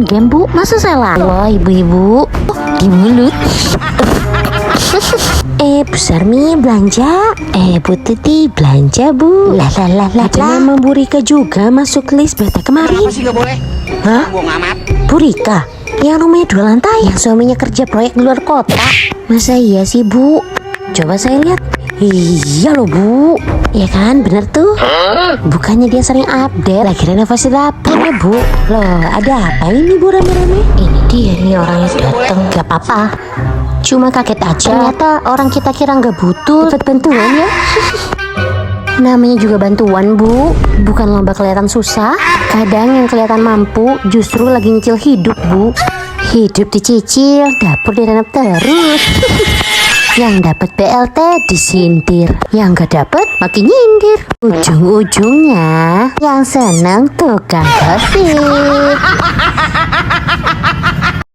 Game bu, masa salah? Wah ibu-ibu, di mulut. Bu Sarmi belanja. Bu Titi belanja bu. Lah. Ada nama Bu Rika juga masuk list beta kemarin. Kenapa sih gak boleh? Hah? Buang amat. Bu Rika, yang rumahnya 2 lantai, yang suaminya kerja proyek di luar kota. Masa iya sih bu? Coba saya lihat. Iya loh bu. Ya kan, bener tuh. Bukannya dia sering update lagi renovasi dapur ya bu. Loh, ada apa ini bu rame-rame? Ini dia nih orangnya dateng. Gak apa-apa, cuma kaget aja. Ternyata orang kita kira nggak butuh dapat bantuan ya. Namanya juga bantuan bu, bukan lomba kelihatan susah. Kadang yang kelihatan mampu justru lagi nyicil hidup bu. Hidup dicicil, dapur direnov terus. Yang dapat BLT disindir, yang gak dapat makin nyindir. Ujung-ujungnya yang seneng tukang gosip.